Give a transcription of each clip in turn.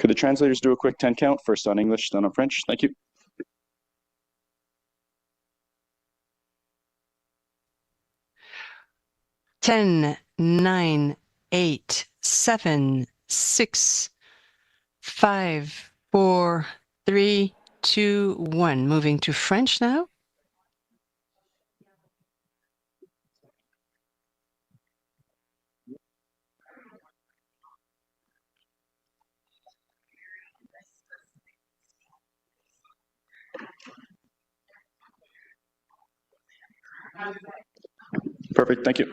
Could the translators do a quick 10 count, first on English, then on French? Thank you. 10, 9, 8, 7, 6, 5, 4, 3, 2, 1. Moving to French now. Perfect, thank you.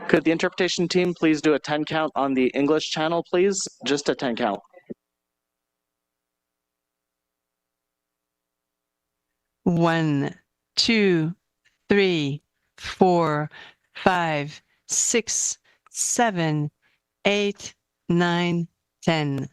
Could the interpretation team please do a 10 count on the English channel, please? Just a 10 count. 1, 2, 3, 4, 5, 6, 7, 8, 9, 10.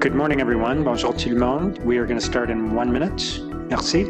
Good morning, everyone. Bonjour tout le monde. We are going to start in 1 minute. Merci.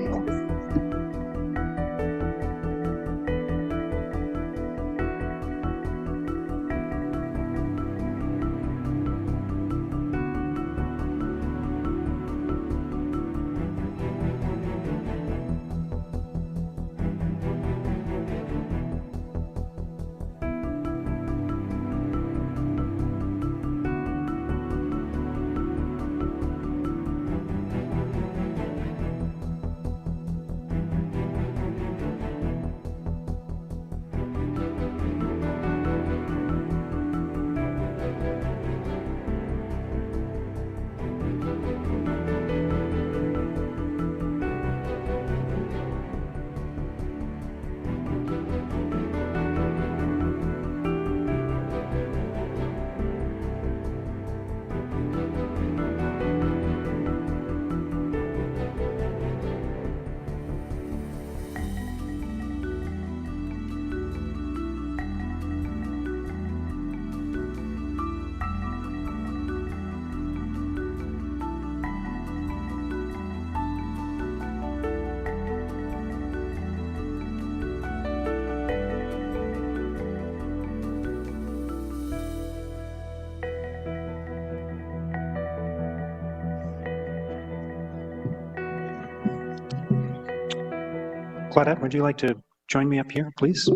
Claudette, would you like to join me up here, please?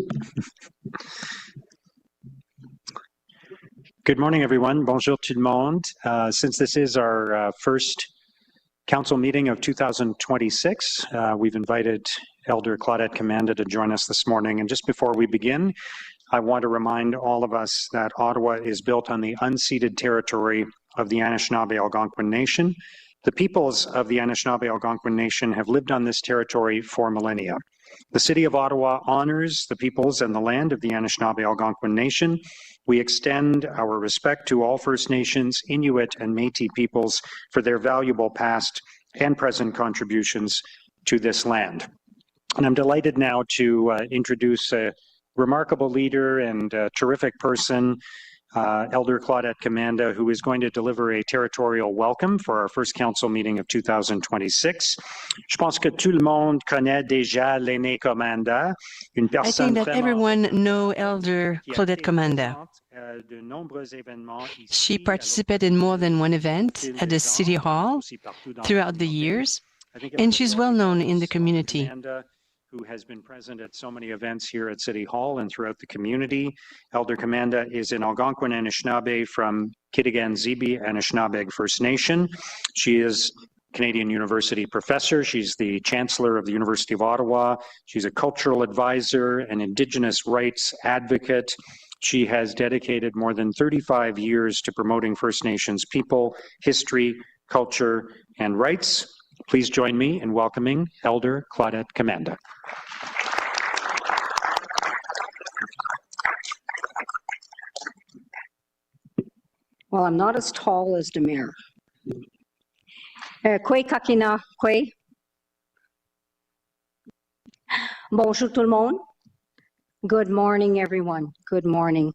Good morning, everyone. Bonjour tout le monde. Since this is our first council meeting of 2026, we've invited Elder Claudette Commanda to join us this morning. And just before we begin, I want to remind all of us that Ottawa is built on the unceded territory of the Anishinaabe Algonquin Nation. The peoples of the Anishinaabe Algonquin Nation have lived on this territory for millennia. The City of Ottawa honors the peoples and the land of the Anishinaabe Algonquin Nation. We extend our respect to all First Nations, Inuit, and Métis peoples for their valuable past and present contributions to this land. And I'm delighted now to introduce a remarkable leader and a terrific person, Elder Claudette Commanda, who is going to deliver a territorial welcome for our first council meeting of 2026. Je pense que tout le monde connaît déjà l'aîné Commanda, une I personne think that everyone know Elder Claudette Commanda. de nombreux événements ici, She participated in more than one event at the City Hall throughout the years, and she's well known in the community. Who has been present at so many events here at City Hall and throughout the community. Elder Commanda is an Algonquin Anishinaabe from Kitigan-Zibi Anishinaabe First Nation. She is Canadian University professor. She's the Chancellor of the University of Ottawa. She's a cultural advisor, an Indigenous rights advocate. She has dedicated more than 35 years to promoting First Nations people, history, culture, and rights. Please join me in welcoming Elder Claudette Commanda. Well, I'm not as tall as the mayor. Kwe kakina, kwe. Bonjour tout le monde. Good morning, everyone. Good morning.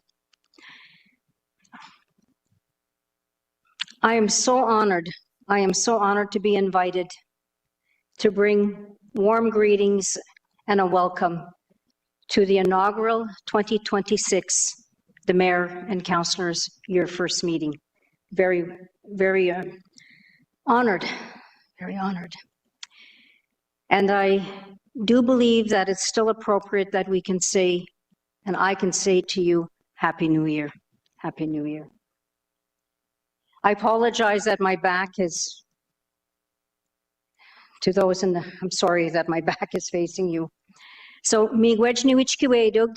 I am so honored to be invited to bring warm greetings and a welcome to the inaugural 2026, the Mayor and Councillors, your first meeting. Very, very honored, very honored. And I do believe that it's still appropriate that we can say, and I can say to you, Happy New Year, Happy New Year. I apologize that my back is, to those in the, I'm sorry that my back is facing you. So, miigwej ni wichki wedug,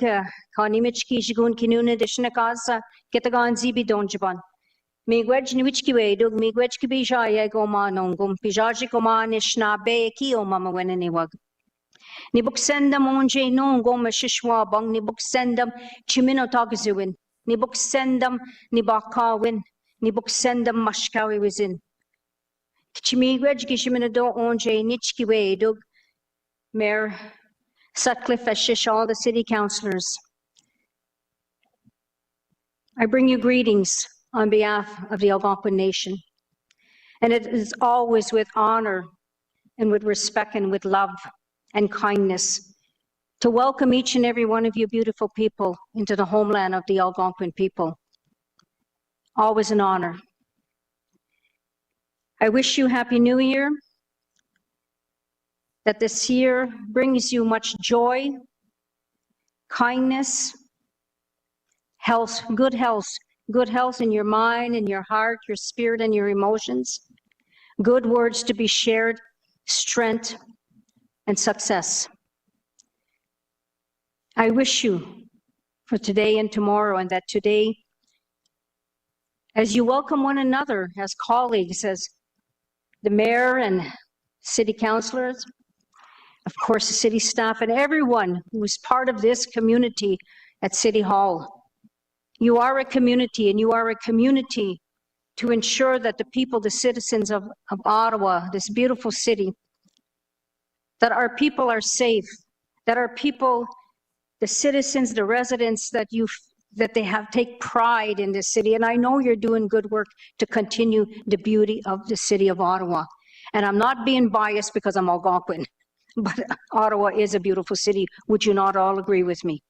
kani michki jigun kinuna dishnakaza, kitagan zibi donjaban. Miigwej ni wichki wedug, miigwej ki bijaya goma nongum, bijaji goma nishnabe ki o mama weneniwag. Ni buksendam onje nongom shishwa bang, ni buksendam chimino tagazuin, ni buksendam ni bakawin. Ni buksendam mashkawi wizin. Kichimigwej gishimino onje nichki wedug, Mayor Sutcliffe Ashish, all the city councillors. I bring you greetings on behalf of the Algonquin Nation. And it is always with honor and with respect and with love and kindness to welcome each and every one of you beautiful people into the homeland of the Algonquin people. Always an honor. I wish you Happy New Year, that this year brings you much joy, kindness, health, good health in your mind, in your heart, your spirit, and your emotions, good words to be shared, strength, and success. I wish you for today and tomorrow, and that today, as you welcome one another as colleagues, as the mayor and city councilors, of course, the city staff, and everyone who is part of this community at City Hall. You are a community, and you are a community to ensure that the people, the citizens of Ottawa, this beautiful city, that our people are safe, that our people, the citizens, the residents, that they have take pride in this city. And I know you're doing good work to continue the beauty of the city of Ottawa. And I'm not being biased because I'm Algonquin, but Ottawa is a beautiful city. Would you not all agree with me?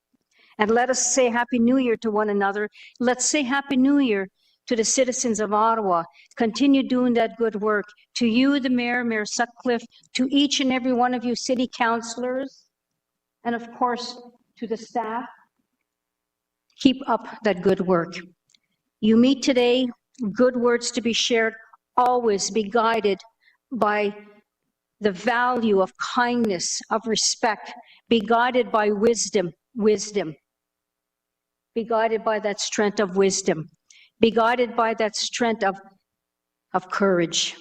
And let us say Happy New Year to one another. Let's say Happy New Year to the citizens of Ottawa. Continue doing that good work. To you, the mayor, Mayor Sutcliffe, to each and every one of you city councilors, and of course, to the staff. Keep up that good work. You meet today, good words to be shared. Always be guided by the value of kindness, of respect. Be guided by wisdom. Be guided by that strength of wisdom. Be guided by that strength of courage.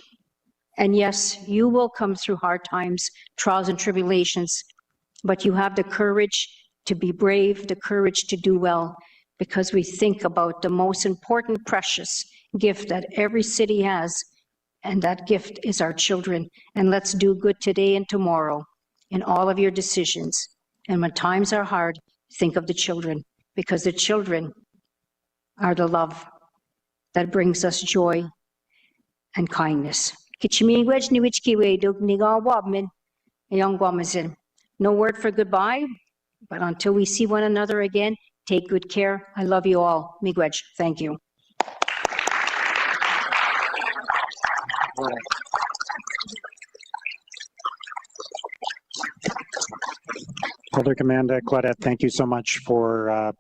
And yes, you will come through hard times, trials and tribulations, but you have the courage to be brave, the courage to do well, because we think about the most important, precious gift that every city has, and that gift is our children. And let's do good today and tomorrow in all of your decisions. And when times are hard, think of the children, because the children are the love that brings us joy and kindness. No word for goodbye, but until we see one another again, take good care. I love you all. Miigwech. Thank you. Elder Commander Claudette, thank you so much for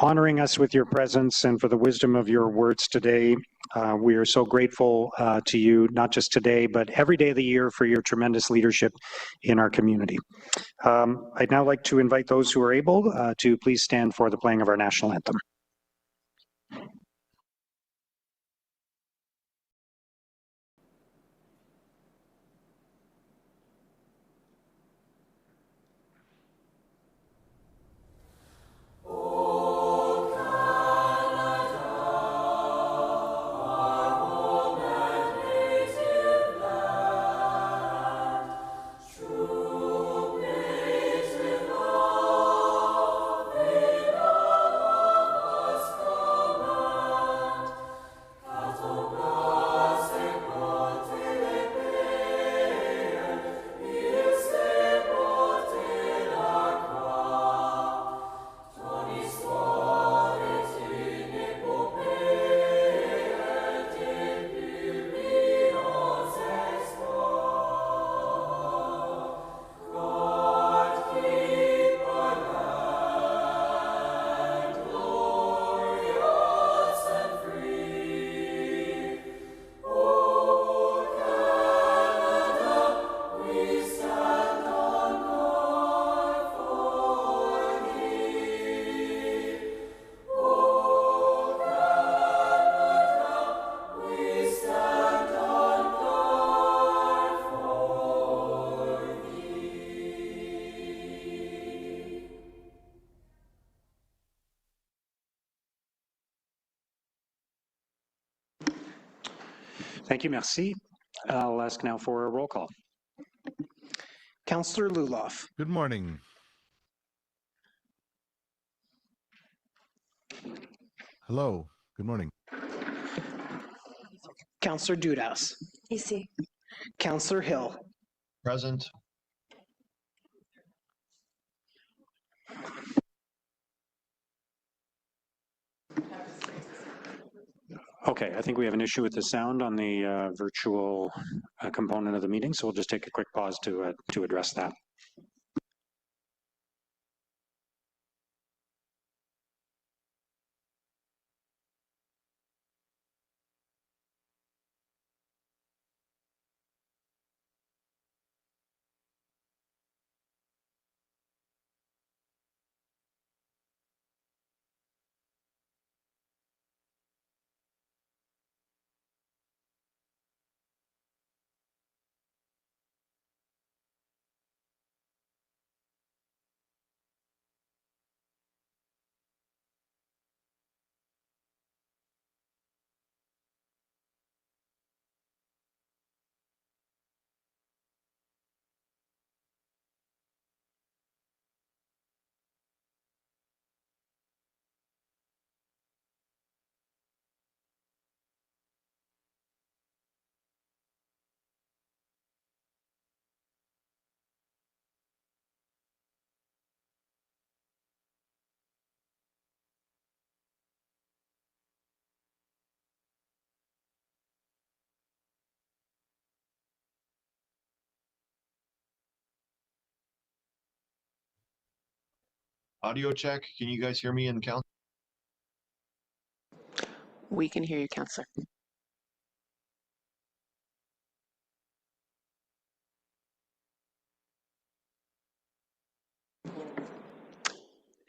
honoring us with your presence and for the wisdom of your words today. We are so grateful to you, not just today, but every day of the year for your tremendous leadership in our community. I'd now like to invite those who are able to please stand for the playing of our national anthem. Thank you, merci. I'll ask now for a roll call. Councillor Luloff. Good morning. Hello. Good morning. Councillor Dudas. Ici. Councillor Hill. Present. Okay, I think we have an issue with the sound on the virtual component of the meeting, so we'll just take a quick pause to address that. Audio check. Can you guys hear me in council? We can hear you, Councillor.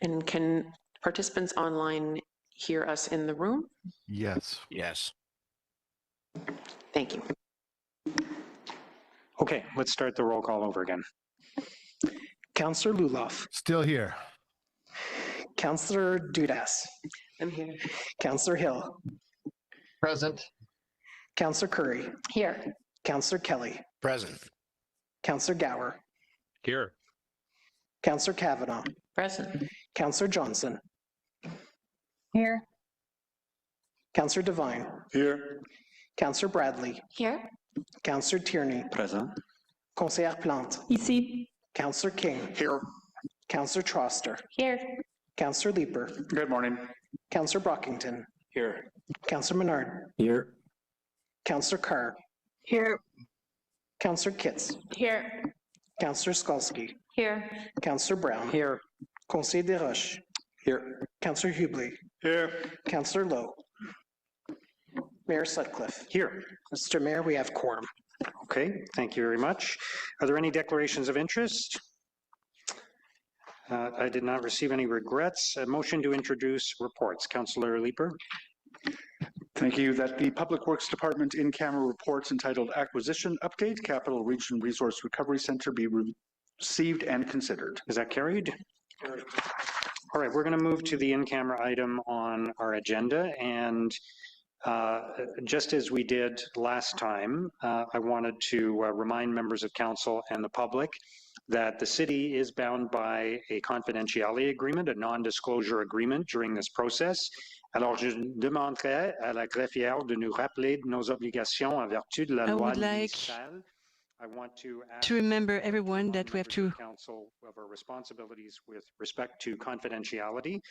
And can participants online hear us in the room? Yes. Yes. Thank you. Okay, let's start the roll call over again. Councillor Luloff. Still here. Councillor Dudas. I'm here. Councillor Hill. Present. Councillor Curry. Here. Councillor Kelly. Present. Councillor Gower. Here. Councillor Kavanaugh. Present. Councillor Johnson. Here. Councillor Devine. Here. Councillor Bradley. Here. Councillor Tierney. Present. Conseillère Plante. Ici. Councillor King. Here. Councillor Troster. Here. Councillor Leeper. Good morning. Councillor Brockington. Here. Councillor Menard. Here. Councillor Carr. Here. Councillor Kitts. Here. Councillor Skolsky. Here. Councillor Brown. Here. Conseiller Desroches. Here. Councillor Hubley. Here. Councillor Lowe. Mayor Sutcliffe. Here. Mr. Mayor, we have quorum. Okay, thank you very much. Are there any declarations of interest? I did not receive any regrets. A motion to introduce reports. Councillor Leeper. Thank you. That the Public Works Department in-camera reports entitled Acquisition Update, Capital Region Resource Recovery Center be received and considered. Is that carried? All right, we're going to move to the in-camera item on our agenda. And just as we did last time, I wanted to remind members of council and the public that the city is bound by a confidentiality agreement, a non-disclosure agreement during this process. Alors, je demanderai à la greffière de nous rappeler nos obligations en vertu de la I loi would like municipale. I want to ask to remember everyone that we have members to of council of our responsibilities with respect to confidentiality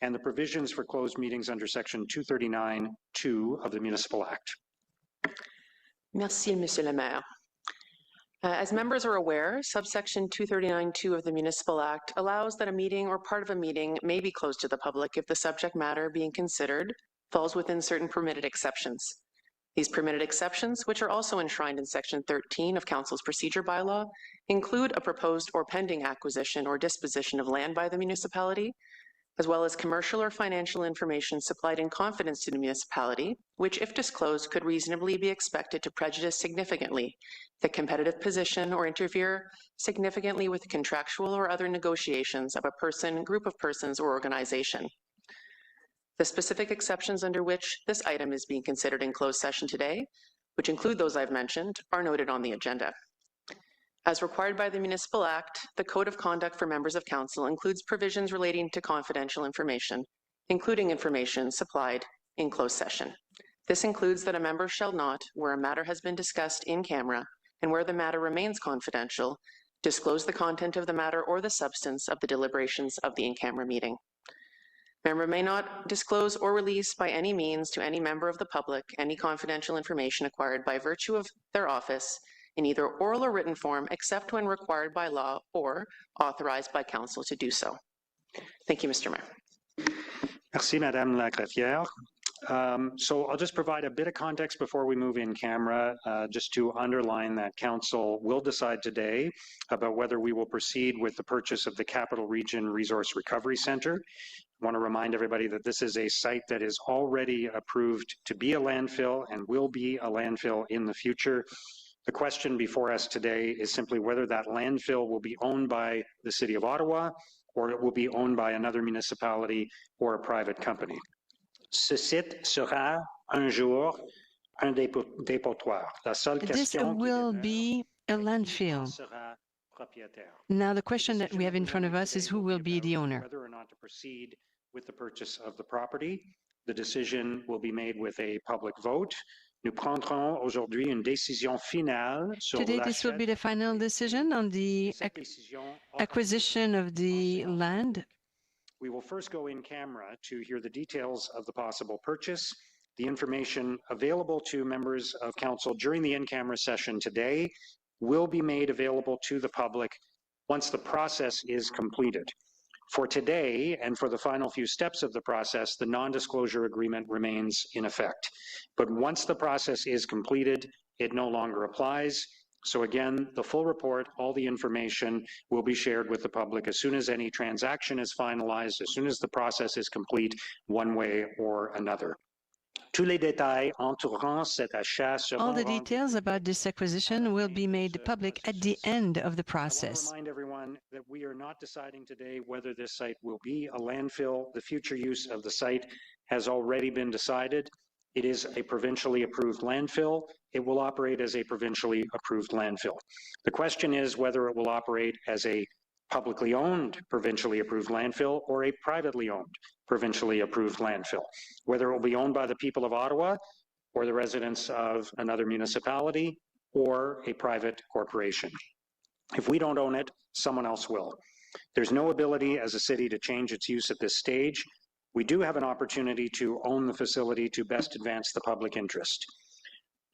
and the provisions for closed meetings under section 239(2) of the Municipal Act. Merci, Monsieur le Maire. As members are aware, subsection 239(2) of the Municipal Act allows that a meeting or part of a meeting may be closed to the public if the subject matter being considered falls within certain permitted exceptions. These permitted exceptions, which are also enshrined in section 13 of Council's procedure bylaw, include a proposed or pending acquisition or disposition of land by the municipality, as well as commercial or financial information supplied in confidence to the municipality, which, if disclosed, could reasonably be expected to prejudice significantly the competitive position or interfere significantly with the contractual or other negotiations of a person, group of persons, or organization. The specific exceptions under which this item is being considered in closed session today, which include those I've mentioned, are noted on the agenda. As required by the Municipal Act, the Code of Conduct for Members of Council includes provisions relating to confidential information, including information supplied in closed session. This includes that a member shall not, where a matter has been discussed in camera and where the matter remains confidential, disclose the content of the matter or the substance of the deliberations of the in-camera meeting. Member may not disclose or release by any means to any member of the public any confidential information acquired by virtue of their office in either oral or written form, except when required by law or authorized by council to do so. Thank you, Mr. Mayor. Merci, Madame la Greffière. So I'll just provide a bit of context before we move in camera, just to underline that council will decide today about whether we will proceed with the purchase of the Capital Region Resource Recovery Centre. I want to remind everybody that this is a site that is already approved to be a landfill and will be a landfill in the future. The question before us today is simply whether that landfill will be owned by the City of Ottawa or it will be owned by another municipality or a private company. Ce site sera un jour un dépotoir. La seule This question will be a landfill. sera propriétaire. Now, the question that we have in front of us is who will be the owner. Whether or not to proceed with the purchase of the property. The decision will be made with a public vote. Nous prendrons aujourd'hui une décision finale sur Today, this will be the final decision on the acquisition of the land. We will first go in camera to hear the details of the possible purchase. The information available to members of council during the in-camera session today will be made available to the public once the process is completed. For today, and for the final few steps of the process, the non-disclosure agreement remains in effect. But once the process is completed, it no longer applies. So again, the full report, all the information will be shared with the public as soon as any transaction is finalized, as soon as the process is complete, one way or another. Tous les détails entourant cet achat seront All the details about this acquisition will be made public at the end of the I want process. to remind everyone that we are not deciding today whether this site will be a landfill. The future use of the site has already been decided. It is a provincially approved landfill. It will operate as a provincially approved landfill. The question is whether it will operate as a publicly owned provincially approved landfill or a privately owned provincially approved landfill, whether it will be owned by the people of Ottawa or the residents of another municipality or a private corporation. If we don't own it, someone else will. There's no ability as a city to change its use at this stage. We do have an opportunity to own the facility to best advance the public interest.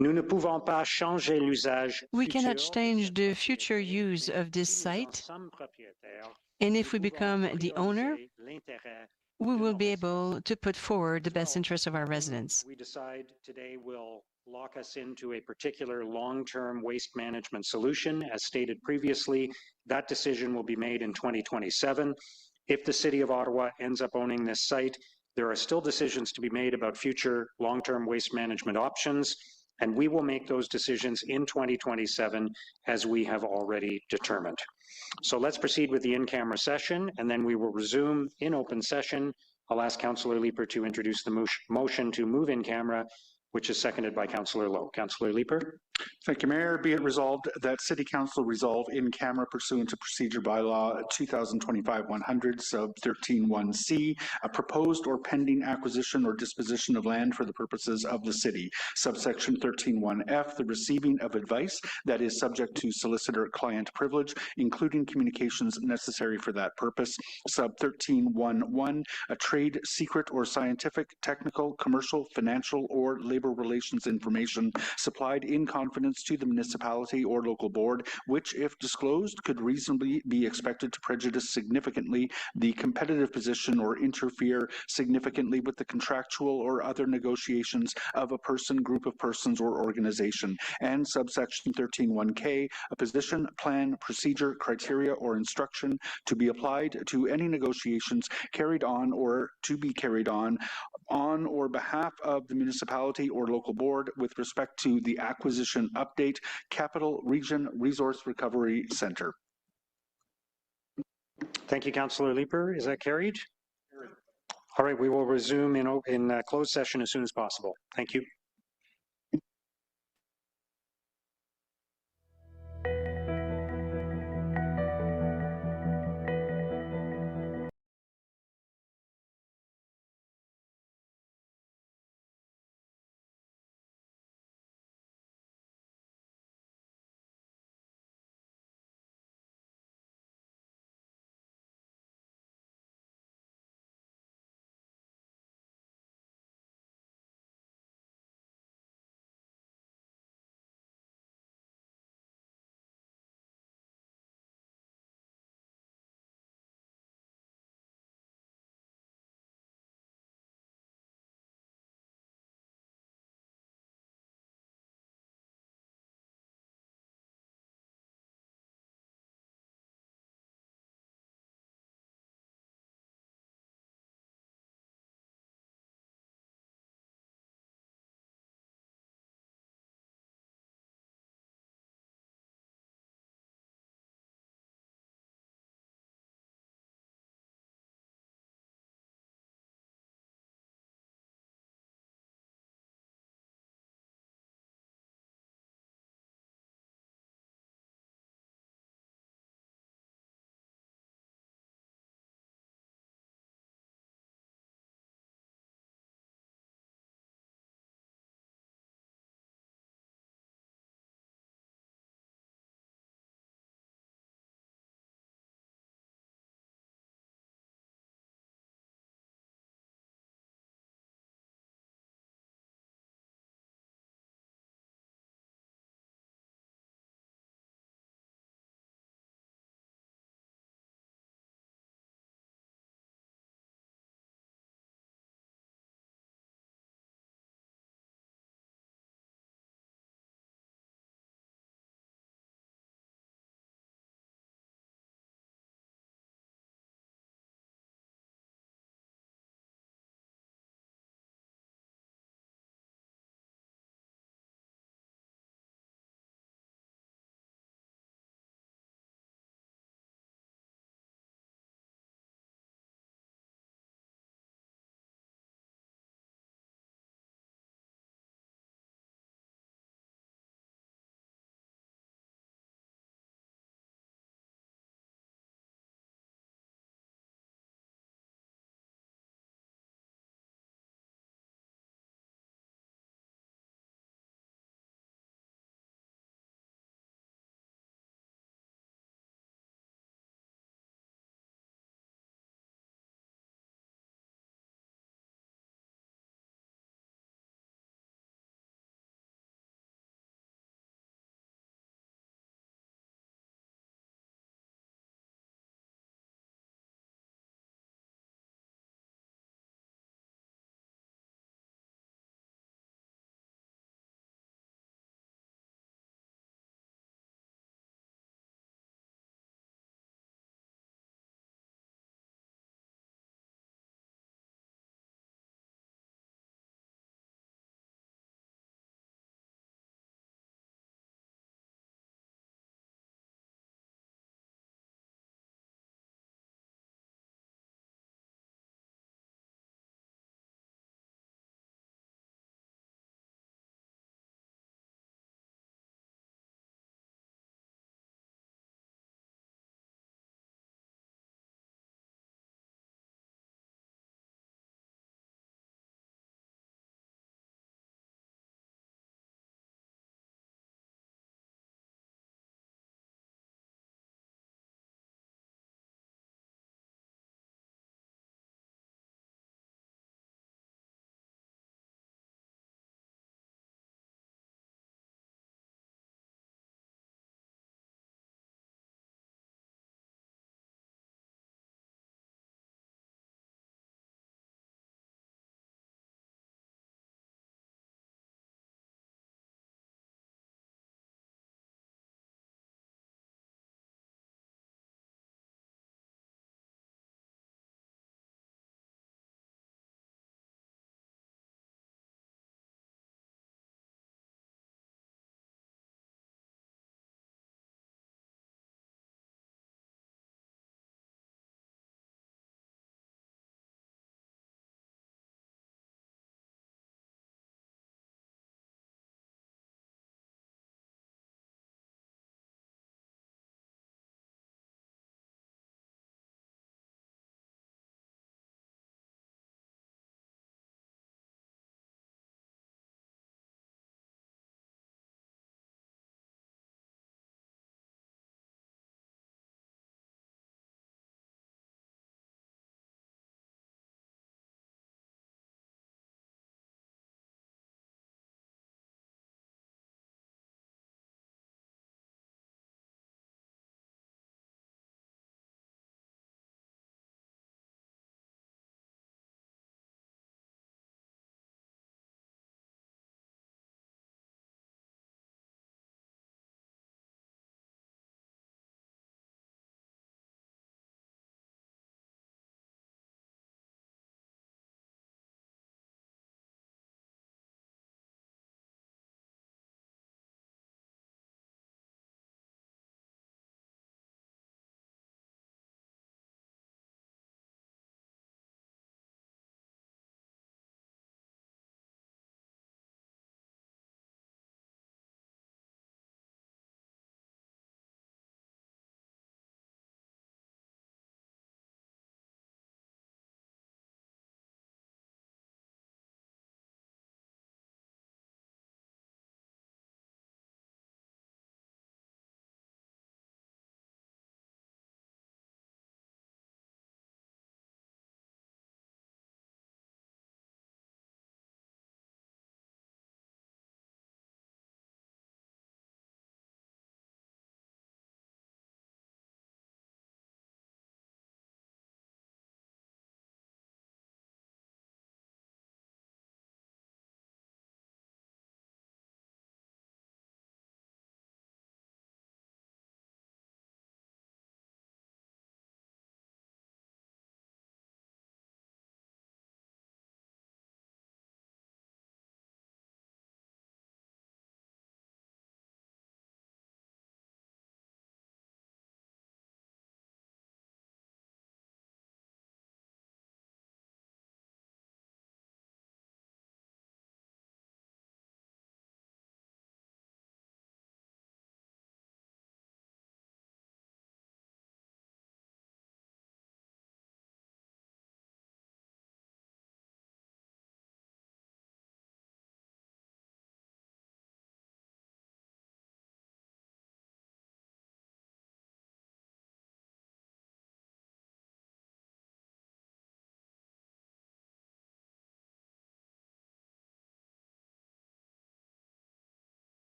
Nous ne pouvons pas changer l'usage We cannot futur change the future use of this site, Some propriétaires, and if we nous become pouvons the owner, prioriser l'intérêt we will be able to put forward the best interests of our residents. we decide today will lock us into a particular long-term waste management solution. As stated previously, that decision will be made in 2027. If the City of Ottawa ends up owning this site, there are still decisions to be made about future long-term waste management options, and we will make those decisions in 2027 as we have already determined. So let's proceed with the in-camera session, and then we will resume in open session. I'll ask Councillor Leeper to introduce the motion to move in camera, which is seconded by Councillor Lowe. Councillor Leeper. Thank you, Mayor. Be it resolved that City Council resolve in camera pursuant to Procedure Bylaw 2025-100 sub 13(1)(c) a proposed or pending acquisition or disposition of land for the purposes of the city. Subsection 13(1)(f) the receiving of advice that is subject to solicitor-client privilege, including communications necessary for that purpose. Sub 13(1)(1) a trade secret or scientific, technical, commercial, financial, or labor relations information supplied in confidence to the municipality or local board, which, if disclosed, could reasonably be expected to prejudice significantly the competitive position or interfere significantly with the contractual or other negotiations of a person, group of persons, or organization. And subsection 13(1)(k), a position, plan, procedure, criteria, or instruction to be applied to any negotiations carried on or to be carried on or behalf of the municipality or local board with respect to the acquisition update, Capital Region Resource Recovery Centre. Thank you, Councillor Leeper. Is that carried? All right, we will resume in closed session as soon as possible. Thank you.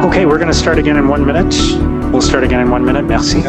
Okay, we're going to start again in 1 minute. We'll start again in 1 minute. Merci.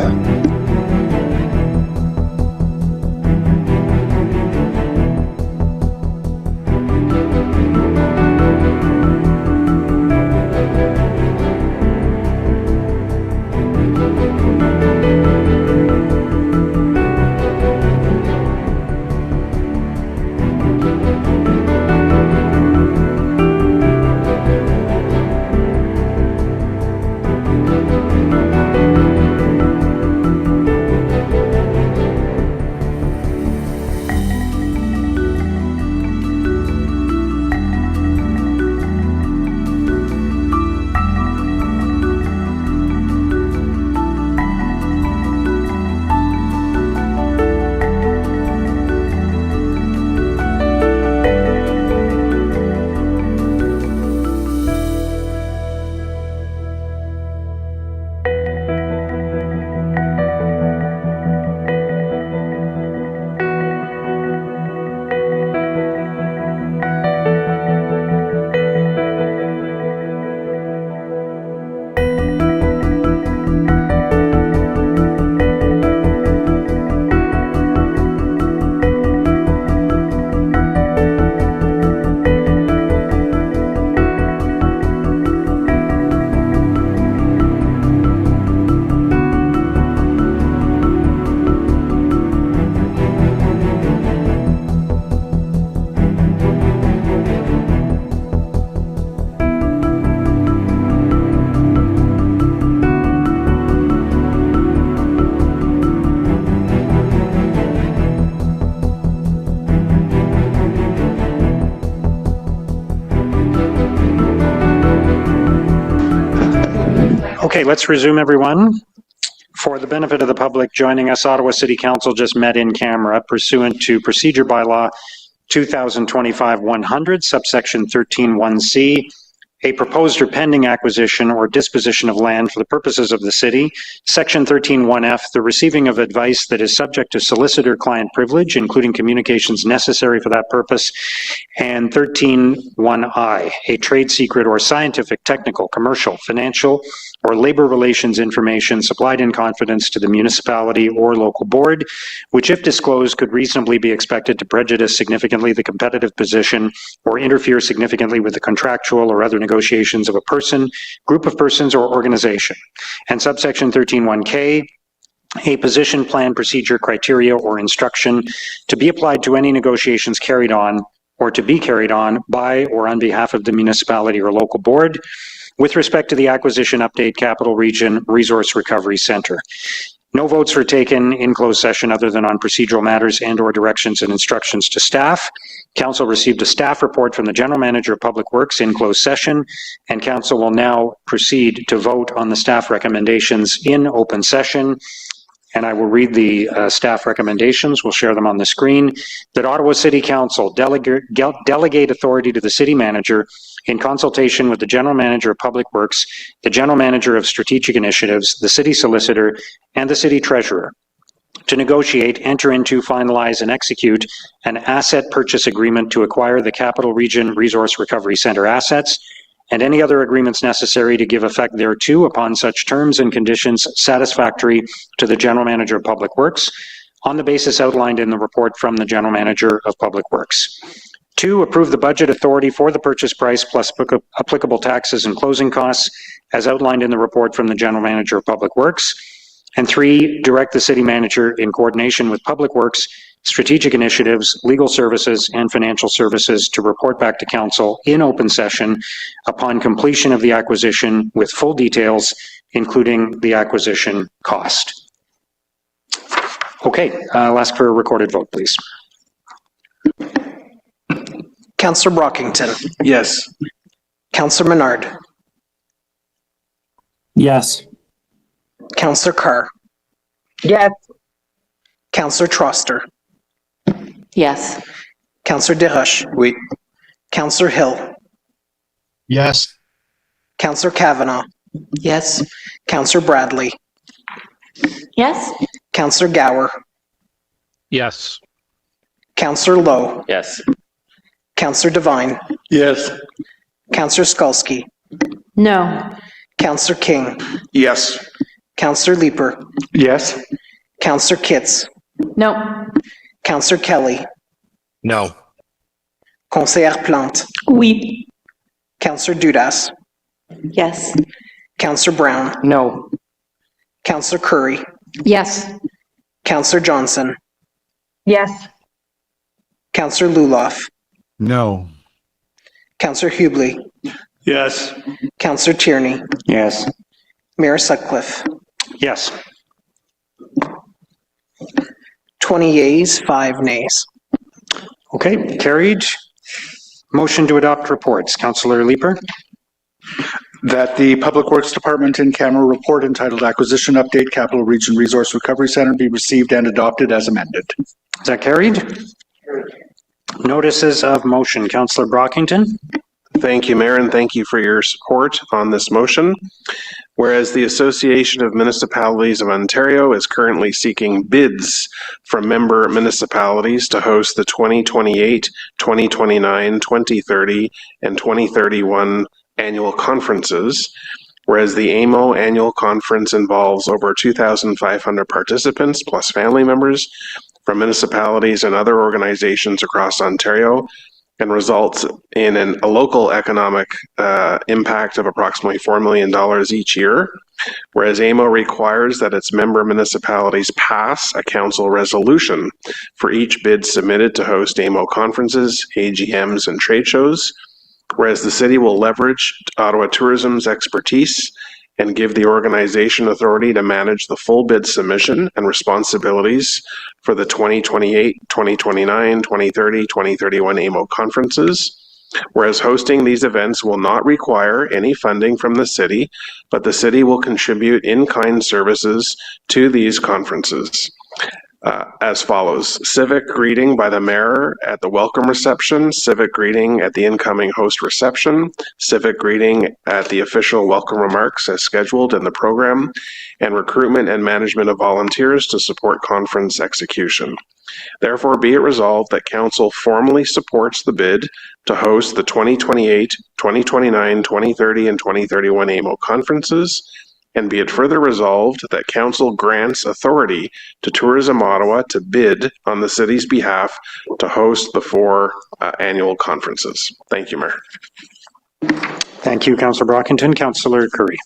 Okay, let's resume, everyone. For the benefit of the public joining us, Ottawa City Council just met in camera pursuant to Procedure Bylaw 2025-100, subsection 13(1)(c), a proposed or pending acquisition or disposition of land for the purposes of the city. Section 13(1)(f), the receiving of advice that is subject to solicitor-client privilege, including communications necessary for that purpose. And 13(1)(i), a trade secret or scientific, technical, commercial, financial, or labor relations information supplied in confidence to the municipality or local board, which, if disclosed, could reasonably be expected to prejudice significantly the competitive position or interfere significantly with the contractual or other negotiations of a person, group of persons, or organization. And subsection 13(1)(k), a position, plan, procedure, criteria, or instruction to be applied to any negotiations carried on or to be carried on by or on behalf of the municipality or local board with respect to the Acquisition Update Capital Region Resource Recovery Center. No votes were taken in closed session other than on procedural matters and/or directions and instructions to staff. Council received a staff report from the General Manager of Public Works in closed session, and Council will now proceed to vote on the staff recommendations in open session. And I will read the staff recommendations. We'll share them on the screen. That Ottawa City Council delegate authority to the City Manager in consultation with the General Manager of Public Works, the General Manager of Strategic Initiatives, the City Solicitor, and the City Treasurer to negotiate, enter into, finalize, and execute an asset purchase agreement to acquire the Capital Region Resource Recovery Centre assets and any other agreements necessary to give effect thereto upon such terms and conditions satisfactory to the General Manager of Public Works on the basis outlined in the report from the General Manager of Public Works. 2, approve the budget authority for the purchase price plus applicable taxes and closing costs as outlined in the report from the General Manager of Public Works. And 3, direct the City Manager in coordination with Public Works, strategic initiatives, legal services, and financial services to report back to Council in open session upon completion of the acquisition with full details, including the acquisition cost. Okay, I'll ask for a recorded vote, please. Councillor Brockington. Yes. Councillor Menard. Yes. Councillor Carr. Yes. Councillor Troster. Yes. Councillor Desroches. Oui. Councillor Hill. Yes. Councillor Kavanagh. Yes. Councillor Bradley. Yes. Councillor Gower. Yes. Councillor Lowe. Yes. Councillor Devine. Yes. Councillor Skalsky. No. Councillor King. Yes. Councillor Leeper. Yes. Councillor Kitts. No. Councillor Kelly. No. Conseillère Plante. Oui. Councillor Dudas. Yes. Councillor Brown. No. Councillor Curry. Yes. Councillor Johnson. Yes. Councillor Luloff. No. Councillor Hubley. Yes. Councillor Tierney. Yes. Mayor Sutcliffe. Yes. 20 yeas, 5 nays. Okay, carried. Motion to adopt reports. Councillor Leeper. That the Public Works Department in-camera report entitled Acquisition Update Capital Region Resource Recovery Center be received and adopted as amended. Is that carried? Notices of motion. Councillor Brockington. Thank you, Mayor, and thank you for your support on this motion. Whereas the Association of Municipalities of Ontario is currently seeking bids from member municipalities to host the 2028, 2029, 2030, and 2031 annual conferences, whereas the AMO annual conference involves over 2,500 participants plus family members from municipalities and other organizations across Ontario, and results in a local economic impact of approximately $4 million each year, whereas AMO requires that its member municipalities pass a council resolution for each bid submitted to host AMO conferences, AGMs, and trade shows, whereas the city will leverage Ottawa Tourism's expertise and give the organization authority to manage the full bid submission and responsibilities for the 2028, 2029, 2030, 2031 AMO conferences, whereas hosting these events will not require any funding from the city, but the city will contribute in-kind services to these conferences. As follows: civic greeting by the mayor at the welcome reception, civic greeting at the incoming host reception, civic greeting at the official welcome remarks as scheduled in the program, and recruitment and management of volunteers to support conference execution. Therefore, be it resolved that Council formally supports the bid to host the 2028, 2029, 2030, and 2031 AMO conferences, and be it further resolved that Council grants authority to Tourism Ottawa to bid on the city's behalf to host the 4 annual conferences. Thank you, Mayor. Thank you, Councillor Brockington. Councillor Curry.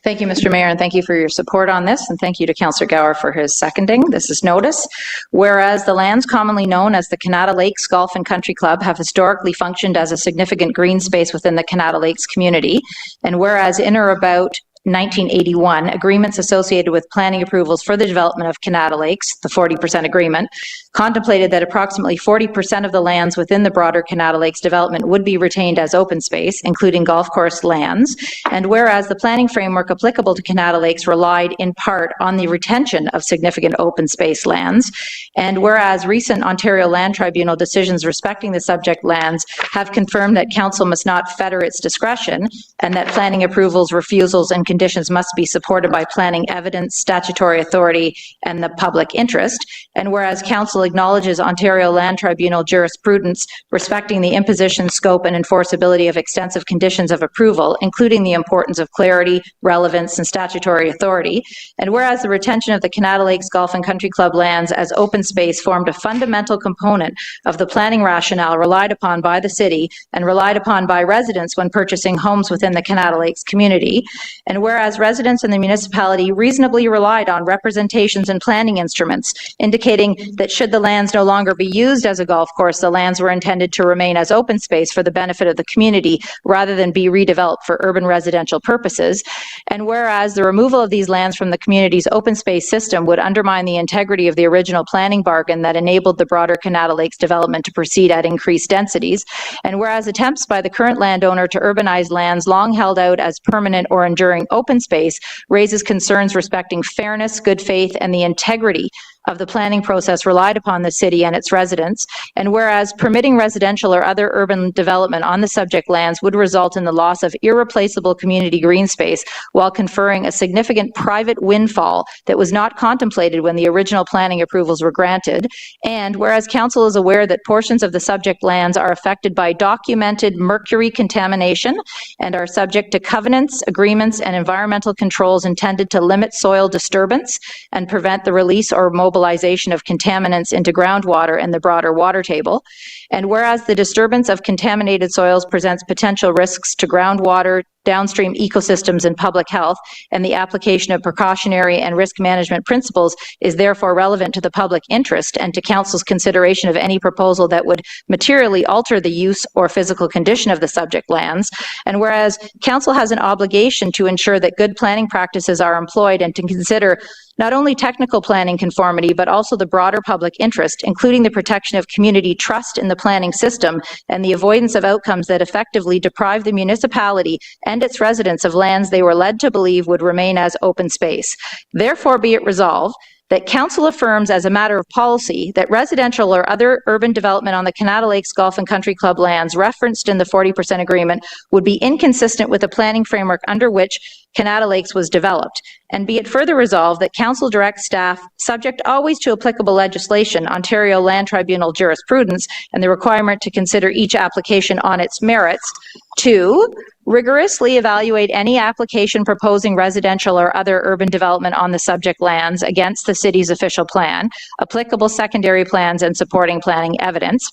Thank you, Mr. Mayor, and thank you for your support on this, and thank you to Councillor Gower for his seconding. This is notice. Whereas the lands commonly known as the Canada Lakes Golf and Country Club have historically functioned as a significant green space within the Canada Lakes community, and whereas in or about 1981, agreements associated with planning approvals for the development of Canada Lakes, the 40% agreement, contemplated that approximately 40% of the lands within the broader Canada Lakes development would be retained as open space, including golf course lands. And whereas the planning framework applicable to Canada Lakes relied in part on the retention of significant open space lands, and whereas recent Ontario Land Tribunal decisions respecting the subject lands have confirmed that Council must not fetter its discretion, and that planning approvals, refusals, and conditions must be supported by planning evidence, statutory authority, and the public interest. And whereas Council acknowledges Ontario Land Tribunal jurisprudence respecting the imposition, scope, and enforceability of extensive conditions of approval, including the importance of clarity, relevance, and statutory authority. And whereas the retention of the Canada Lakes Golf and Country Club lands as open space formed a fundamental component of the planning rationale relied upon by the city and relied upon by residents when purchasing homes within the Canada Lakes community. And whereas residents in the municipality reasonably relied on representations and planning instruments indicating that should the lands no longer be used as a golf course, the lands were intended to remain as open space for the benefit of the community rather than be redeveloped for urban residential purposes. And whereas the removal of these lands from the community's open space system would undermine the integrity of the original planning bargain that enabled the broader Canada Lakes development to proceed at increased densities. And whereas attempts by the current landowner to urbanize lands long held out as permanent or enduring open space raises concerns respecting fairness, good faith, and the integrity of the planning process relied upon the city and its residents. And whereas permitting residential or other urban development on the subject lands would result in the loss of irreplaceable community green space while conferring a significant private windfall that was not contemplated when the original planning approvals were granted. And whereas Council is aware that portions of the subject lands are affected by documented mercury contamination and are subject to covenants, agreements, and environmental controls intended to limit soil disturbance and prevent the release or mobilization of contaminants into groundwater and the broader water table. And whereas the disturbance of contaminated soils presents potential risks to groundwater, downstream ecosystems, and public health, and the application of precautionary and risk management principles is therefore relevant to the public interest and to Council's consideration of any proposal that would materially alter the use or physical condition of the subject lands. And whereas Council has an obligation to ensure that good planning practices are employed and to consider not only technical planning conformity, but also the broader public interest, including the protection of community trust in the planning system and the avoidance of outcomes that effectively deprive the municipality and its residents of lands they were led to believe would remain as open space. Therefore, be it resolved that Council affirms as a matter of policy that residential or other urban development on the Canada Lakes Golf and Country Club lands referenced in the 40% agreement would be inconsistent with the planning framework under which Canada Lakes was developed. And be it further resolved that Council directs staff, subject always to applicable legislation, Ontario Land Tribunal jurisprudence, and the requirement to consider each application on its merits, to rigorously evaluate any application proposing residential or other urban development on the subject lands against the city's official plan, applicable secondary plans, and supporting planning evidence.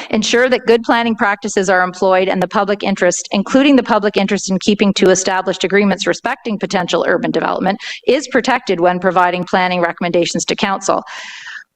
Ensure that good planning practices are employed and the public interest, including the public interest in keeping to established agreements respecting potential urban development, is protected when providing planning recommendations to Council.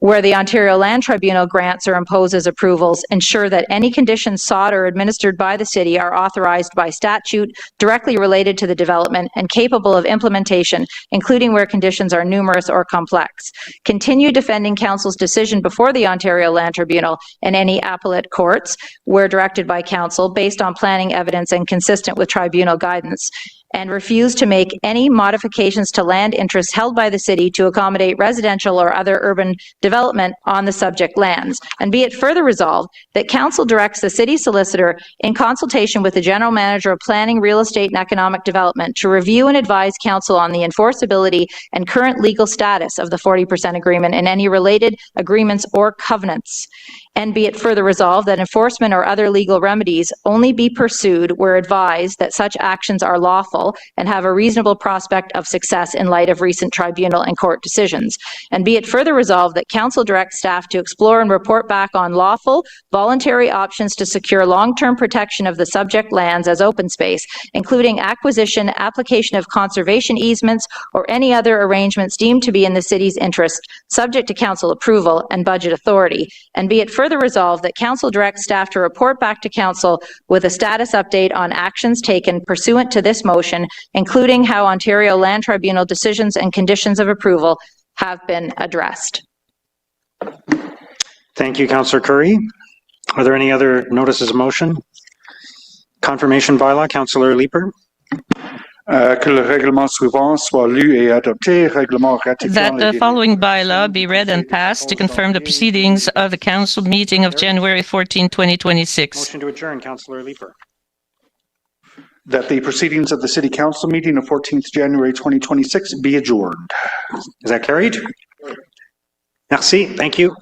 Where the Ontario Land Tribunal grants or imposes approvals, ensure that any conditions sought or administered by the city are authorized by statute, directly related to the development, and capable of implementation, including where conditions are numerous or complex. Continue defending Council's decision before the Ontario Land Tribunal and any appellate courts, where directed by Council, based on planning evidence and consistent with tribunal guidance, and refuse to make any modifications to land interests held by the city to accommodate residential or other urban development on the subject lands. And be it further resolved that Council directs the city solicitor, in consultation with the General Manager of Planning, Real Estate and Economic Development, to review and advise Council on the enforceability and current legal status of the 40% agreement and any related agreements or covenants. And be it further resolved that enforcement or other legal remedies only be pursued where advised that such actions are lawful and have a reasonable prospect of success in light of recent tribunal and court decisions. And be it further resolved that Council directs staff to explore and report back on lawful, voluntary options to secure long-term protection of the subject lands as open space, including acquisition, application of conservation easements, or any other arrangements deemed to be in the city's interest, subject to Council approval and budget authority. And be it further resolved that Council directs staff to report back to Council with a status update on actions taken pursuant to this motion, including how Ontario Land Tribunal decisions and conditions of approval have been addressed. Thank you, Councillor Curry. Are there any other notices of motion? Confirmation bylaw, Councillor Leeper. Que le règlement suivant soit lu et adopté, règlement ratifiant That the following bylaw be read and passed to confirm the proceedings of the Council meeting of January 14, 2026. Motion to adjourn, Councillor Leeper. that the proceedings of the City Council meeting of 14th January 2026 be adjourned. Is that carried? Merci. Thank you.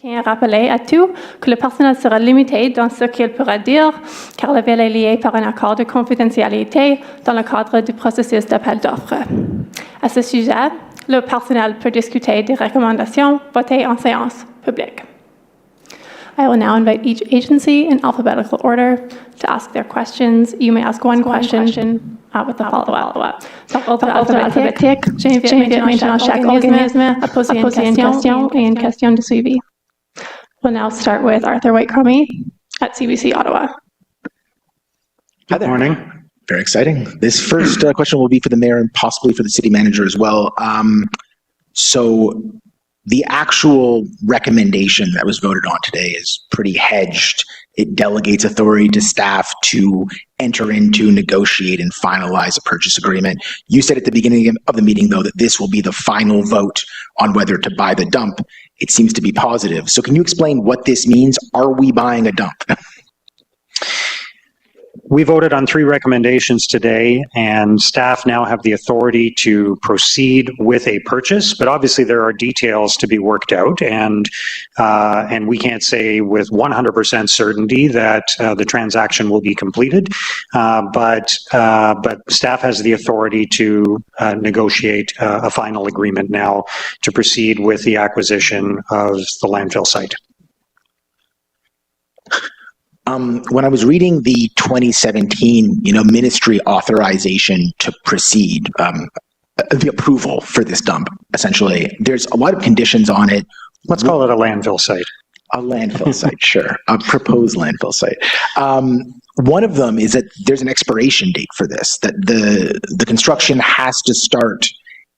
Je tiens à rappeler à tous que le personnel sera limité dans ce qu'il pourra dire, car la ville est liée par un accord de confidentialité dans le cadre du processus d'appel d'offres. À ce sujet, le personnel peut discuter des recommandations votées en séance publique. I will now invite each agency in alphabetical order to ask their questions. You may ask one question with the follow-up. Par ordre alphabétique, j'invite maintenant chaque organisme à poser une question et une question de suivi. We'll now start with Arthur White-Cromie at CBC Ottawa. Good morning. Very exciting. This first question will be for the mayor and possibly for the city manager as well. So the actual recommendation that was voted on today is pretty hedged. It delegates authority to staff to enter into, negotiate, and finalize a purchase agreement. You said at the beginning of the meeting, though, that this will be the final vote on whether to buy the dump. It seems to be positive. So can you explain what this means? Are we buying a dump? We voted on 3 recommendations today, and staff now have the authority to proceed with a purchase, but obviously there are details to be worked out, and we can't say with 100% certainty that the transaction will be completed, but staff has the authority to negotiate a final agreement now to proceed with the acquisition of the landfill site. When I was reading the 2017, ministry authorization to proceed, the approval for this dump, essentially, there's a lot of conditions on it. Let's call it a landfill site. A landfill site, sure. A proposed landfill site. One of them is that there's an expiration date for this, that the construction has to start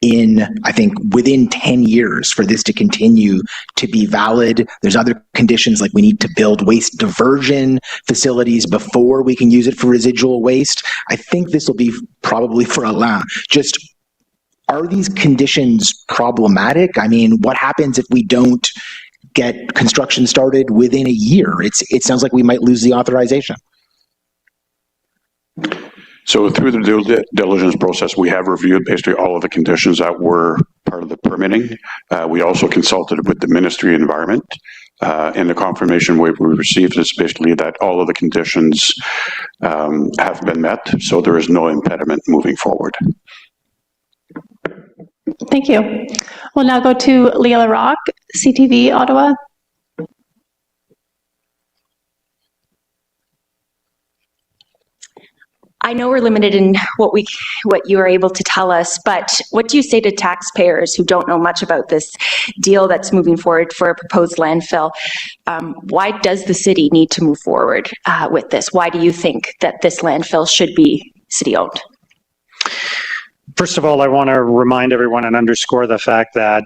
in, I think, within 10 years for this to continue to be valid. There's other conditions like we need to build waste diversion facilities before we can use it for residual waste. I think this will be probably for Alain. Just, are these conditions problematic? I mean, what happens if we don't get construction started within a year? It sounds like we might lose the authorization. So through the due diligence process, we have reviewed basically all of the conditions that were part of the permitting. We also consulted with the Ministry of Environment, and the confirmation we received is basically that all of the conditions have been met, so there is no impediment moving forward. Thank you. We'll now go to Leah Larocque, CTV Ottawa. I know we're limited in what you are able to tell us, but what do you say to taxpayers who don't know much about this deal that's moving forward for a proposed landfill? Why does the city need to move forward with this? Why do you think that this landfill should be city-owned? First of all, I want to remind everyone and underscore the fact that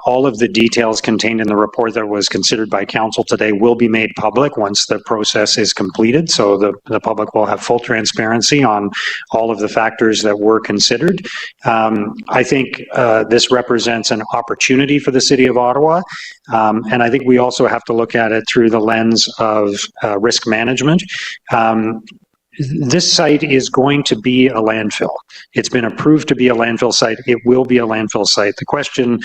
all of the details contained in the report that was considered by council today will be made public once the process is completed. So the public will have full transparency on all of the factors that were considered. I think this represents an opportunity for the City of Ottawa. And I think we also have to look at it through the lens of risk management. This site is going to be a landfill. It's been approved to be a landfill site. It will be a landfill site. The question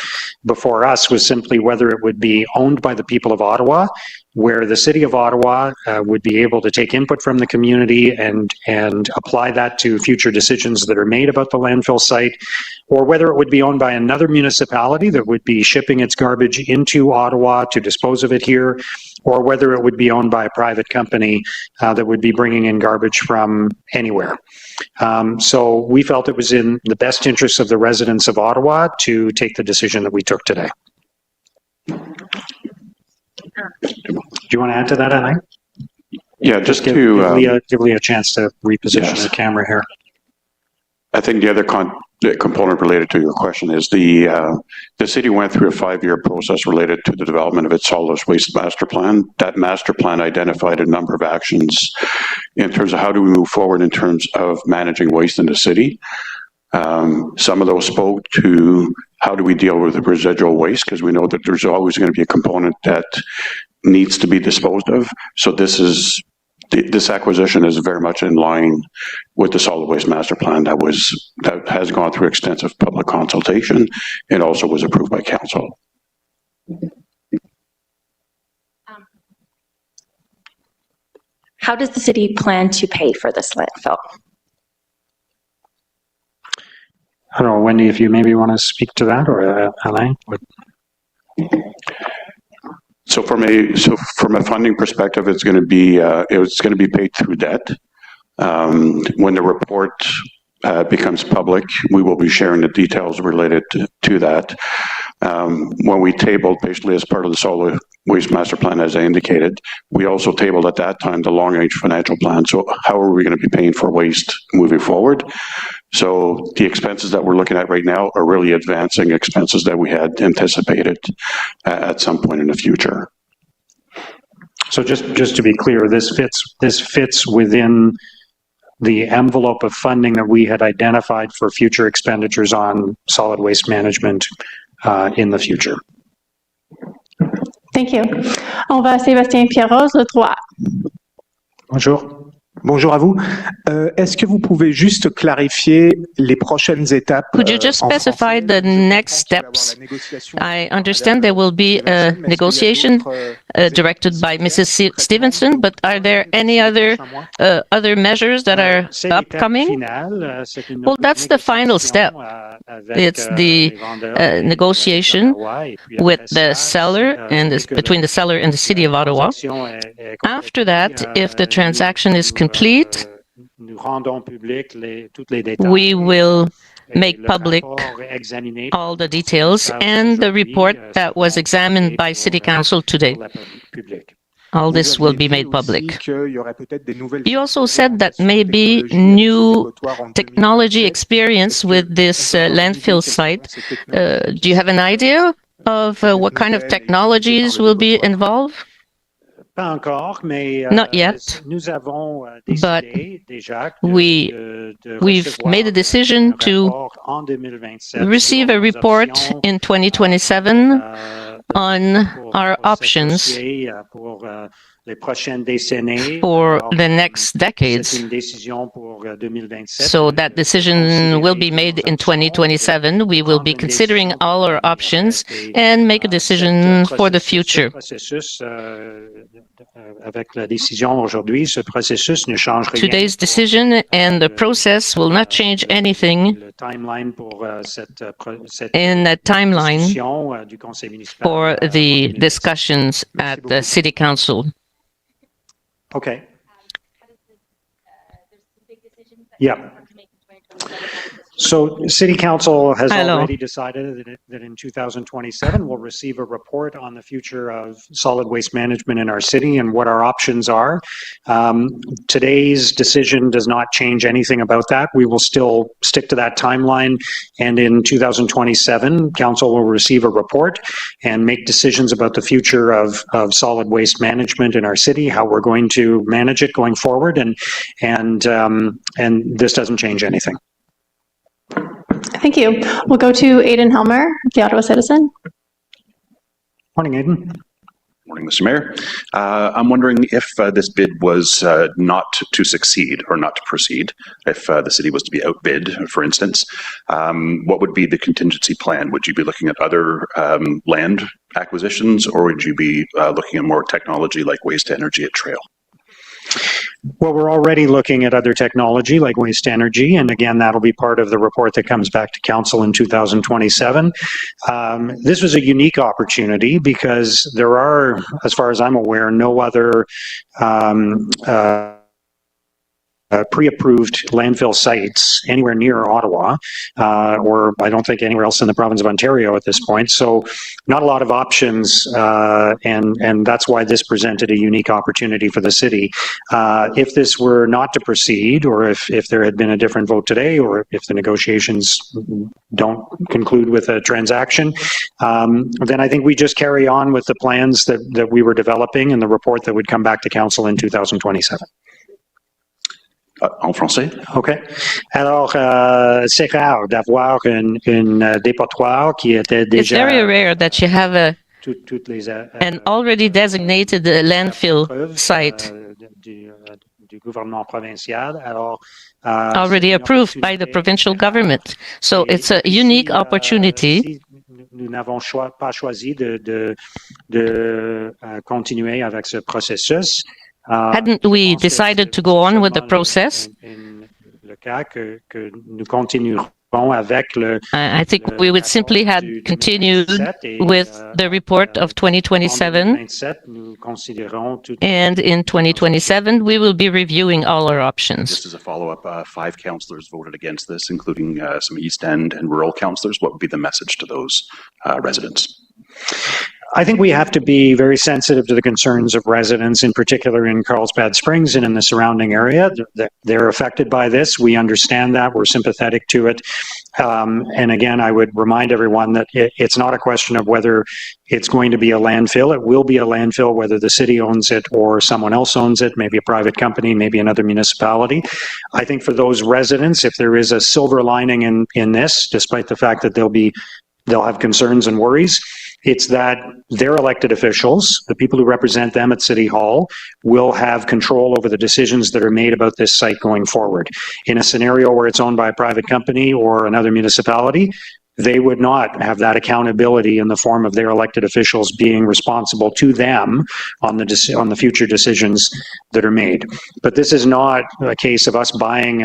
before us was simply whether it would be owned by the people of Ottawa, where the City of Ottawa would be able to take input from the community and apply that to future decisions that are made about the landfill site, or whether it would be owned by another municipality that would be shipping its garbage into Ottawa to dispose of it here, or whether it would be owned by a private company that would be bringing in garbage from anywhere. So we felt it was in the best interest of the residents of Ottawa to take the decision that we took today. Do you want to add to that, Alain? Yeah, just give Leah a chance to reposition the camera here. I think the other component related to your question is the city went through a 5-year process related to the development of its solid waste master plan. That master plan identified a number of actions in terms of how do we move forward in terms of managing waste in the city. Some of those spoke to how do we deal with the residual waste, because we know that there's always going to be a component that needs to be disposed of. So this acquisition is very much in line with the solid waste master plan that has gone through extensive public consultation and also was approved by council. How does the city plan to pay for this landfill? I don't know, Wendy, if you maybe want to speak to that, or Alain? So from a funding perspective, it's going to be paid through debt. When the report becomes public, we will be sharing the details related to that. When we tabled, basically as part of the solid waste master plan, as I indicated, we also tabled at that time the long-range financial plan. So how are we going to be paying for waste moving forward? So the expenses that we're looking at right now are really advancing expenses that we had anticipated at some point in the future. So just to be clear, this fits within the envelope of funding that we had identified for future expenditures on solid waste management in the future. Thank you. On va à Sébastien Pierroz, le 3. Bonjour. Bonjour à vous. Est-ce que vous pouvez juste clarifier les prochaines étapes? Could you just specify the next steps? I understand there will be a negotiation directed by Mrs. Stevenson, but are there any other measures that are upcoming? Well, that's the final step. It's the negotiation with the seller and between the seller and the City of Ottawa. After that, if the transaction is complete, we will make public all the details and the report that was examined by City Council today. All this will be made public. You also said that maybe new technology experience with this landfill site. Do you have an idea of what kind of technologies will be involved? Not yet, but we've made a decision to receive a report in 2027 on our options for the next decades. So that decision will be made in 2027. We will be considering all our options and make a decision for the future. Today's decision and the process will not change anything in the timeline for the discussions at the City Council. Okay. Yeah. So City Council has already decided that in 2027 we'll receive a report on the future of solid waste management in our city and what our options are. Today's decision does not change anything about that. We will still stick to that timeline, and in 2027 Council will receive a report and make decisions about the future of solid waste management in our city, how we're going to manage it going forward, and this doesn't change anything. Thank you. We'll go to Haydon Hall, the Ottawa Citizen. Morning, Haydon. Morning, Mr. Mayor. I'm wondering if this bid was not to succeed or not to proceed, if the city was to be outbid, for instance, what would be the contingency plan? Would you be looking at other land acquisitions, or would you be looking at more technology like waste to energy at Trail? Well, we're already looking at other technology like waste energy, and again, that'll be part of the report that comes back to Council in 2027. This was a unique opportunity because there are, as far as I'm aware, no other pre-approved landfill sites anywhere near Ottawa, or I don't think anywhere else in the province of Ontario at this point. So not a lot of options, and that's why this presented a unique opportunity for the city. If this were not to proceed, or if there had been a different vote today, or if the negotiations don't conclude with a transaction, then I think we just carry on with the plans that we were developing and the report that would come back to Council in 2027. En français. OK. Alors, c'est rare d'avoir une dépotoir qui était déjà... It's very rare that you have an already designated landfill site already approved by the provincial government. So it's a unique opportunity. Nous n'avons pas choisi de continuer avec ce processus. Hadn't we decided to go on with the process? I think we would simply have continued with the report of 2027, and in 2027 we will be reviewing all our options. Just as a follow-up, 5 councillors voted against this, including some East End and rural councillors. What would be the message to those residents? I think we have to be very sensitive to the concerns of residents, in particular in Carlsbad Springs and in the surrounding area. They're affected by this. We understand that. We're sympathetic to it. And again, I would remind everyone that it's not a question of whether it's going to be a landfill. It will be a landfill, whether the city owns it or someone else owns it, maybe a private company, maybe another municipality. I think for those residents, if there is a silver lining in this, despite the fact that they'll have concerns and worries, it's that their elected officials, the people who represent them at City Hall, will have control over the decisions that are made about this site going forward. In a scenario where it's owned by a private company or another municipality, they would not have that accountability in the form of their elected officials being responsible to them on the future decisions that are made. But this is not a case of us buying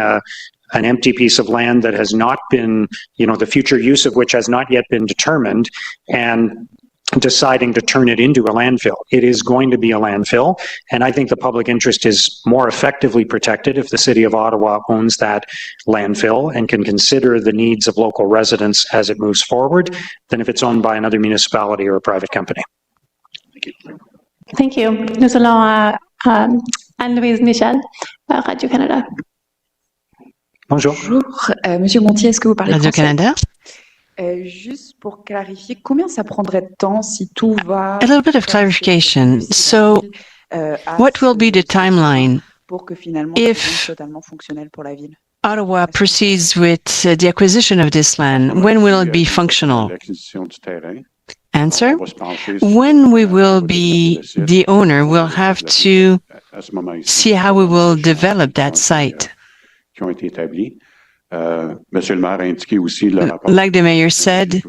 an empty piece of land that has not been, the future use of which has not yet been determined, and deciding to turn it into a landfill. It is going to be a landfill, and I think the public interest is more effectively protected if the City of Ottawa owns that landfill and can consider the needs of local residents as it moves forward than if it's owned by another municipality or a private company. Thank you. Thank you. Nous allons à Anne-Louise Michel, Radio-Canada. Bonjour. Monsieur Montier, est-ce que vous parlez français? Radio-Canada. Juste pour clarifier, combien ça prendrait de temps si tout va... A little bit of clarification. So, what will be the timeline pour que finalement if totalement fonctionnel pour la ville? Ottawa proceeds with the acquisition of this land? When will it be functional? Answer: when we will be the owner, we'll have to see how we will develop that site. Like the mayor said,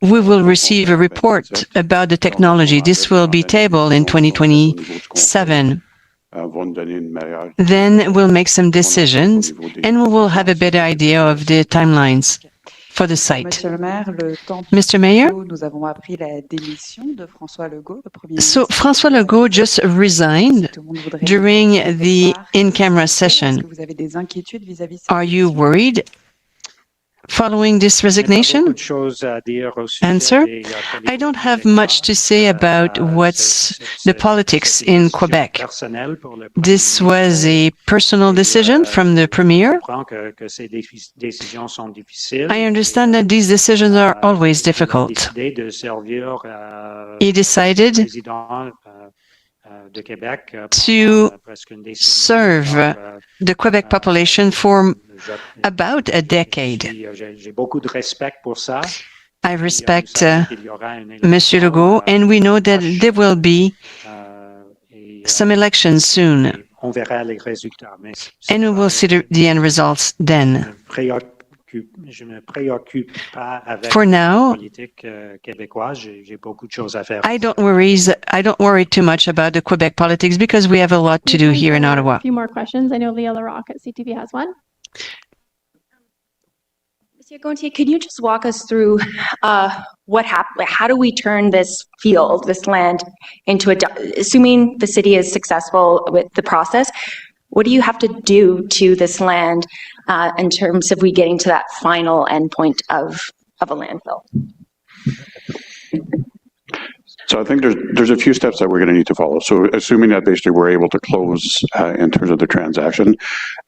we will receive a report about the technology. This will be tabled in 2027. Then we'll make some decisions and we will have a better idea of the timelines for the site. Mr. Mayor, so François Legault just resigned during the in-camera session. Are you worried following this resignation? Answer: I don't have much to say about what's the politics in Quebec. This was a personal decision from the Premier. I understand that these decisions are always difficult. He decided to serve the Quebec population for about a decade. I respect Monsieur Legault, and we know that there will be some elections soon, and we will see the end results then. For now, I don't worry too much about the Quebec politics because we have a lot to do here in Ottawa. A few more questions. I know Leah Larocque at CTV has one. Monsieur Gontier, could you just walk us through what happened? How do we turn this field, this land, into assuming the city is successful with the process, what do you have to do to this land in terms of we getting to that final endpoint of a landfill? So I think there's a few steps that we're going to need to follow. So assuming that basically we're able to close in terms of the transaction,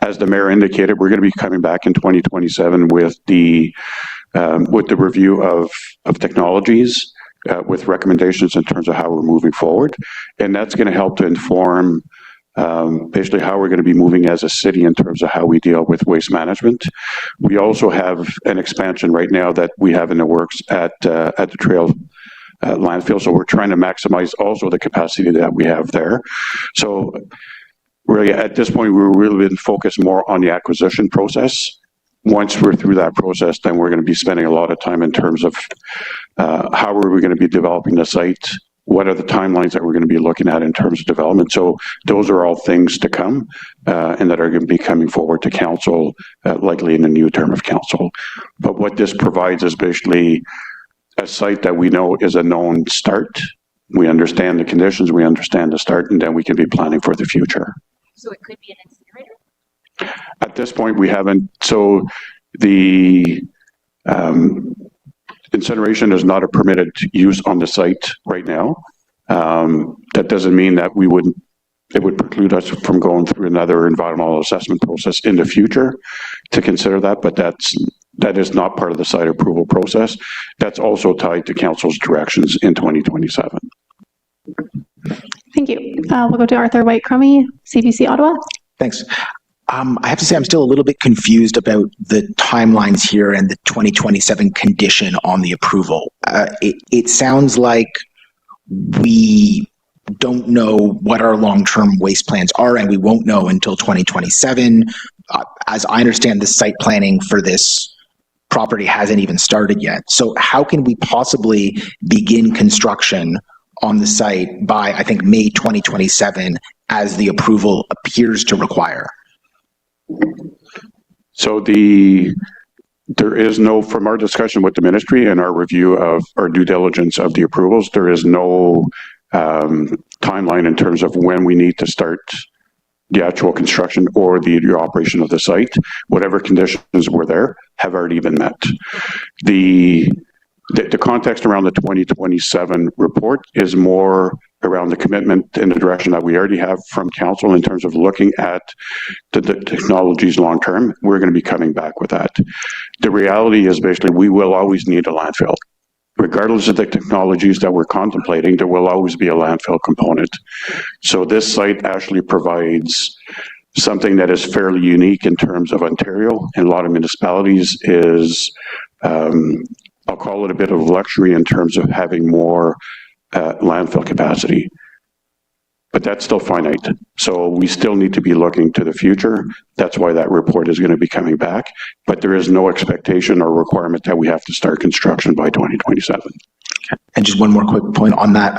as the mayor indicated, we're going to be coming back in 2027 with the review of technologies, with recommendations in terms of how we're moving forward, and that's going to help to inform basically how we're going to be moving as a city in terms of how we deal with waste management. We also have an expansion right now that we have in the works at the Trail landfill, so we're trying to maximize also the capacity that we have there. So really at this point we're really been focused more on the acquisition process. Once we're through that process, then we're going to be spending a lot of time in terms of how are we going to be developing the site, what are the timelines that we're going to be looking at in terms of development. So those are all things to come and that are going to be coming forward to council, likely in the new term of council. But what this provides is basically a site that we know is a known start. We understand the conditions, we understand the start, and then we can be planning for the future. So it could be an incinerator? At this point, we haven't. So the incineration is not a permitted use on the site right now. That doesn't mean that it would preclude us from going through another environmental assessment process in the future to consider that, but that is not part of the site approval process. That's also tied to council's directions in 2027. Thank you. We'll go to Arthur White-Crummy, CBC Ottawa. Thanks. I have to say I'm still a little bit confused about the timelines here and the 2027 condition on the approval. It sounds like we don't know what our long-term waste plans are, and we won't know until 2027. As I understand, the site planning for this property hasn't even started yet. So how can we possibly begin construction on the site by, I think, May 2027, as the approval appears to require? So there is no, from our discussion with the ministry and our review of our due diligence of the approvals, there is no timeline in terms of when we need to start the actual construction or the operation of the site. Whatever conditions were there have already been met. The context around the 2027 report is more around the commitment in the direction that we already have from council in terms of looking at the technologies long term. We're going to be coming back with that. The reality is basically we will always need a landfill. Regardless of the technologies that we're contemplating, there will always be a landfill component. So this site actually provides something that is fairly unique in terms of Ontario and a lot of municipalities is, I'll call it a bit of luxury in terms of having more landfill capacity, but that's still finite. So we still need to be looking to the future. That's why that report is going to be coming back, but there is no expectation or requirement that we have to start construction by 2027. And just one more quick point on that.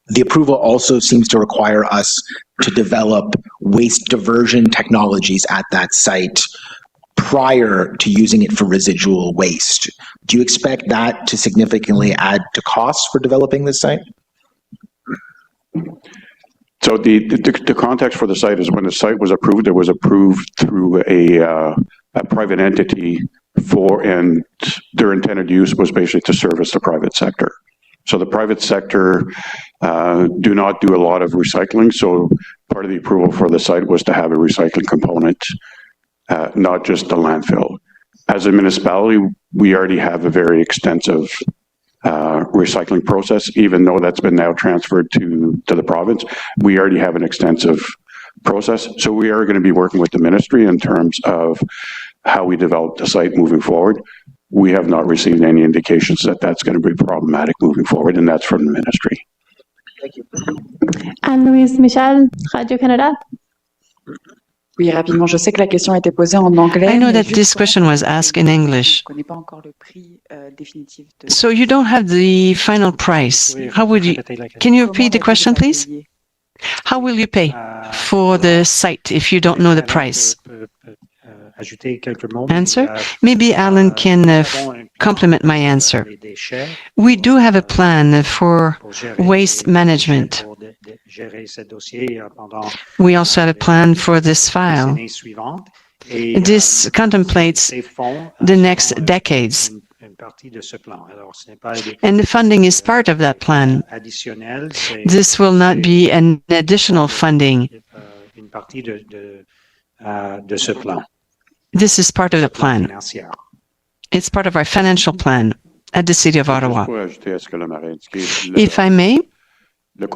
The approval also seems to require us to develop waste diversion technologies at that site prior to using it for residual waste. Do you expect that to significantly add to costs for developing this site? So the context for the site is when the site was approved, it was approved through a private entity and their intended use was basically to service the private sector. So the private sector do not do a lot of recycling. So part of the approval for the site was to have a recycling component, not just a landfill. As a municipality, we already have a very extensive recycling process, even though that's been now transferred to the province. We already have an extensive process. So we are going to be working with the ministry in terms of how we develop the site moving forward. We have not received any indications that that's going to be problematic moving forward, and that's from the ministry. Thank you. Anne-Louise Michel, Radio-Canada. Oui, rapidement, je sais que la question a été posée en anglais. I know that this question was asked in English. So you don't have the final price. How would you, can you repeat the question, please? How will you pay for the site if you don't know the price? Answer? Maybe Alan can complement my answer. We do have a plan for waste management. We also have a plan for this file. This contemplates the next decades. And the funding is part of that plan. This will not be an additional funding. This is part of the plan. It's part of our financial plan at the City of Ottawa. If I may, the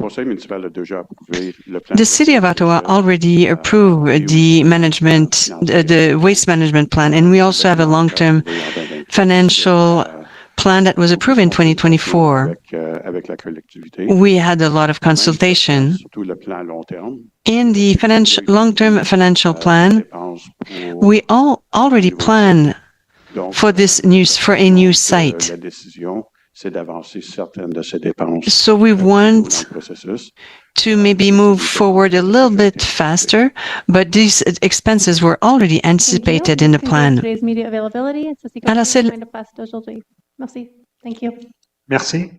City of Ottawa already approved the management, the waste management plan, and we also have a long-term financial plan that was approved in 2024. We had a lot of consultation. In the long-term financial plan, we already plan for a new site. c'est d'avancer certaines de ces dépenses. So we want to maybe move forward a little bit faster, but these expenses were already anticipated in the plan. Today's media availability. Alors, c'est Merci. Thank you. Merci.